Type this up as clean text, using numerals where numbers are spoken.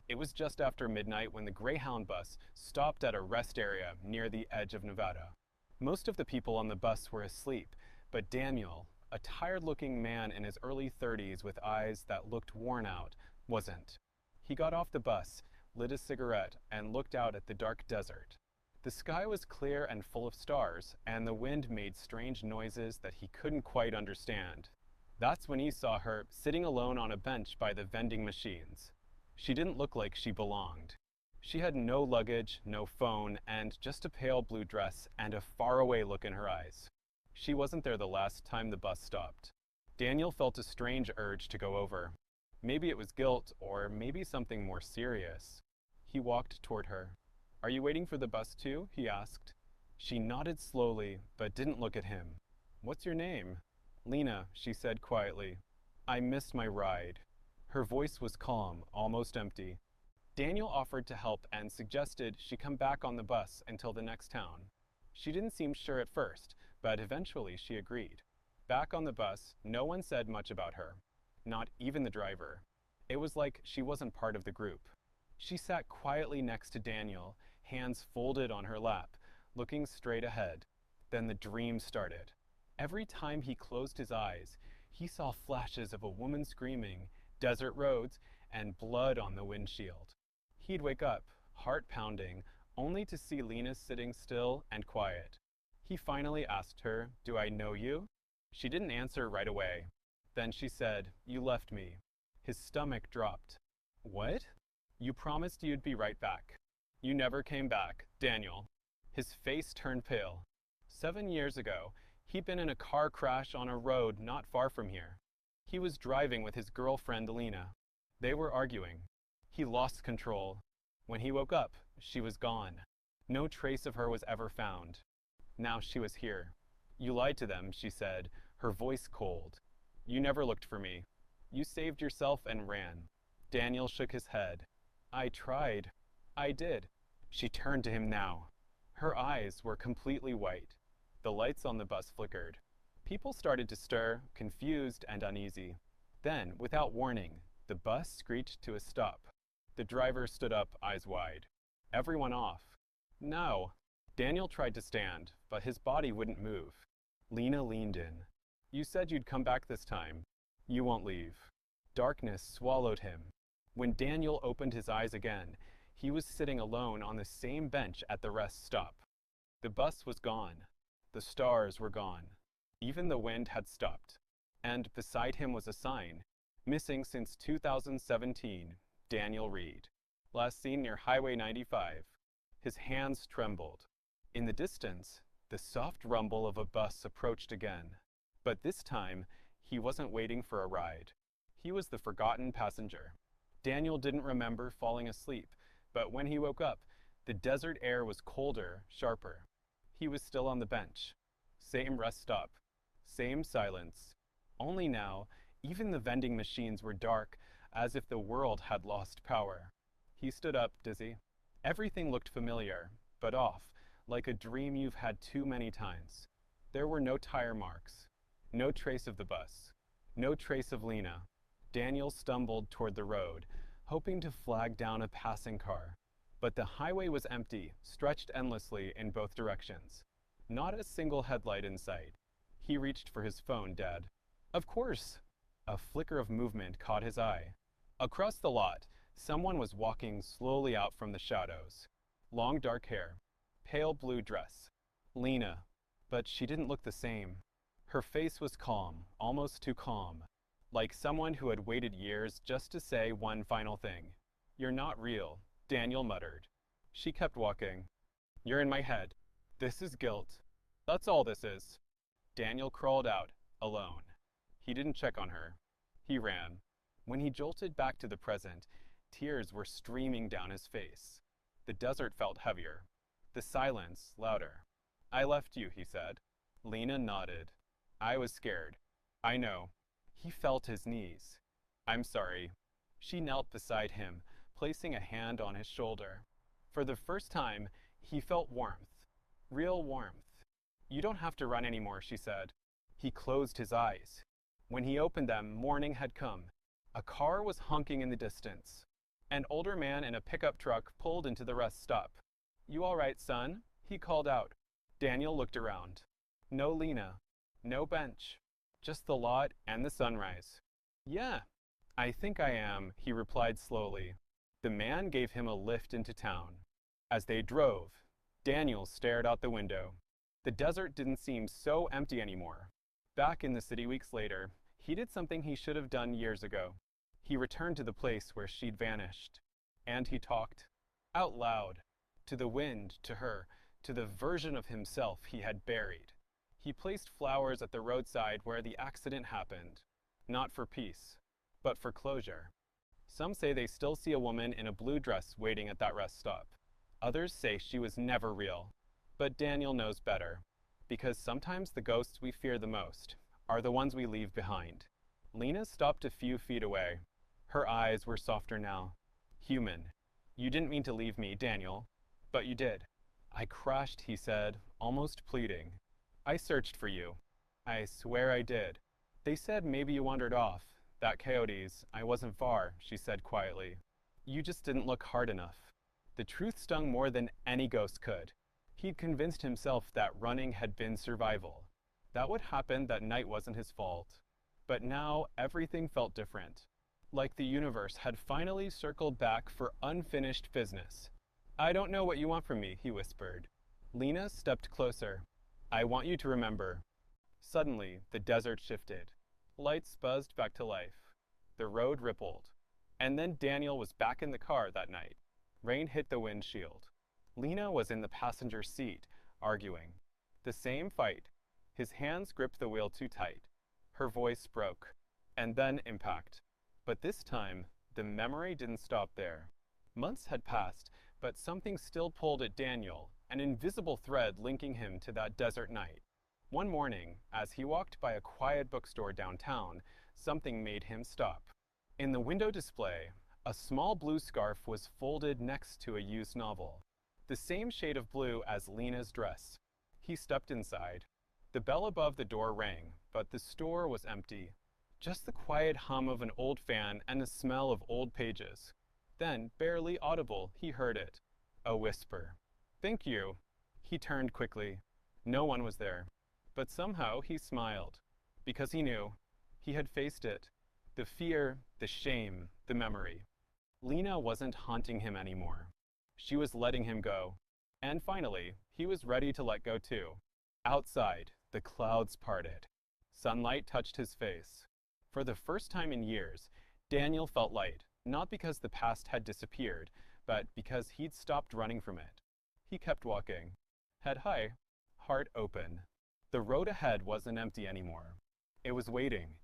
It was just after midnight when the Greyhound bus stopped at a rest area near the edge of Nevada. Most of the people on the bus were asleep, but Daniel, a tired-looking man in his early 30s with eyes that looked worn out, wasn't. He got off the bus, lit a cigarette, and looked out at the dark desert. The sky was clear and full of stars, and the wind made strange noises that he couldn't quite understand. That's when he saw her sitting alone on a bench by the vending machines. She didn't look like she belonged. She had no luggage, no phone, and just a pale blue dress and a faraway look in her eyes. She wasn't there the last time the bus stopped. Daniel felt a strange urge to go over. Maybe it was guilt, or maybe something more serious. He walked toward her. "Are you waiting for the bus too?" he asked. She nodded slowly, but didn't look at him. "What's your name?" "Lena," she said quietly. "I missed my ride." Her voice was calm, almost empty. Daniel offered to help and suggested she come back on the bus until the next town. She didn't seem sure at first, but eventually she agreed. Back on the bus, no one said much about her. Not even the driver. It was like she wasn't part of the group. She sat quietly next to Daniel, hands folded on her lap, looking straight ahead. Then the dream started. Every time he closed his eyes, he saw flashes of a woman screaming, desert roads, and blood on the windshield. He'd wake up, heart pounding, only to see Lena sitting still and quiet. He finally asked her, "Do I know you?" She didn't answer right away. Then she said, "You left me." His stomach dropped. "What?" "You promised you'd be right back." "You never came back, Daniel." His face turned pale. 7 years ago, he'd been in a car crash on a road not far from here. He was driving with his girlfriend, Lena. They were arguing. He lost control. When he woke up, she was gone. No trace of her was ever found. Now she was here. "You lied to them," she said, her voice cold. "You never looked for me. You saved yourself and ran." Daniel shook his head. "I tried. I did." She turned to him now. Her eyes were completely white. The lights on the bus flickered. People started to stir, confused and uneasy. Then, without warning, the bus screeched to a stop. The driver stood up, eyes wide. Everyone off. "No." Daniel tried to stand, but his body wouldn't move. Lena leaned in. "You said you'd come back this time. You won't leave." Darkness swallowed him. When Daniel opened his eyes again, he was sitting alone on the same bench at the rest stop. The bus was gone. The stars were gone. Even the wind had stopped. And beside him was a sign, missing since 2017, Daniel Reed. Last seen near Highway 95. His hands trembled. In the distance, the soft rumble of a bus approached again. But this time, he wasn't waiting for a ride. He was the forgotten passenger. Daniel didn't remember falling asleep, but when he woke up, the desert air was colder, sharper. He was still on the bench. Same rest stop. Same silence. Only now, even the vending machines were dark, as if the world had lost power. He stood up, dizzy. Everything looked familiar, but off, like a dream you've had too many times. There were no tire marks. No trace of the bus. No trace of Lena. Daniel stumbled toward the road, hoping to flag down a passing car. But the highway was empty, stretched endlessly in both directions. Not a single headlight in sight. He reached for his phone, Dad. "Of course!" A flicker of movement caught his eye. Across the lot, someone was walking slowly out from the shadows. Long dark hair. Pale blue dress. Lena. But she didn't look the same. Her face was calm, almost too calm. Like someone who had waited years just to say one final thing. "You're not real," Daniel muttered. She kept walking. "You're in my head. This is guilt. That's all this is." Daniel crawled out, alone. He didn't check on her. He ran. When he jolted back to the present, tears were streaming down his face. The desert felt heavier. The silence louder. "I left you," he said. Lena nodded. "I was scared." "I know." He felt his knees. "I'm sorry." She knelt beside him, placing a hand on his shoulder. For the first time, he felt warmth. Real warmth. "You don't have to run anymore," she said. He closed his eyes. When he opened them, morning had come. A car was honking in the distance. An older man in a pickup truck pulled into the rest stop. "You all right, son?" he called out. Daniel looked around. No Lena. No bench. Just the lot and the sunrise. "Yeah, I think I am," he replied slowly. The man gave him a lift into town. As they drove, Daniel stared out the window. The desert didn't seem so empty anymore. Back in the city weeks later, he did something he should have done years ago. He returned to the place where she'd vanished. And he talked. Out loud. To the wind, to her, to the version of himself he had buried. He placed flowers at the roadside where the accident happened. Not for peace, but for closure. Some say they still see a woman in a blue dress waiting at that rest stop. Others say she was never real. But Daniel knows better. Because sometimes the ghosts we fear the most are the ones we leave behind. Lena stopped a few feet away. Her eyes were softer now. Human. "You didn't mean to leave me, Daniel. But you did." "I crashed," he said, almost pleading. "I searched for you. I swear I did. They said maybe you wandered off. That coyotes. I wasn't far," she said quietly. "You just didn't look hard enough." The truth stung more than any ghost could. He'd convinced himself that running had been survival. That what happened that night wasn't his fault. But now everything felt different. Like the universe had finally circled back for unfinished business. "I don't know what you want from me," he whispered. Lena stepped closer. "I want you to remember." Suddenly, the desert shifted. Lights buzzed back to life. The road rippled. And then Daniel was back in the car that night. Rain hit the windshield. Lena was in the passenger seat, arguing. The same fight. His hands gripped the wheel too tight. Her voice broke. And then impact. But this time, the memory didn't stop there. Months had passed, but something still pulled at Daniel, an invisible thread linking him to that desert night. One morning, as he walked by a quiet bookstore downtown, something made him stop. In the window display, a small blue scarf was folded next to a used novel. The same shade of blue as Lena's dress. He stepped inside. The bell above the door rang, but the store was empty. Just the quiet hum of an old fan and the smell of old pages. Then, barely audible, he heard it. A whisper. "Thank you." He turned quickly. No one was there. But somehow he smiled. Because he knew. He had faced it. The fear, the shame, the memory. Lena wasn't haunting him anymore. She was letting him go. And finally, he was ready to let go too. Outside, the clouds parted. Sunlight touched his face. For the first time in years, Daniel felt light, not because the past had disappeared, but because he'd stopped running from it. He kept walking. Head high, heart open. The road ahead wasn't empty anymore. It was waiting,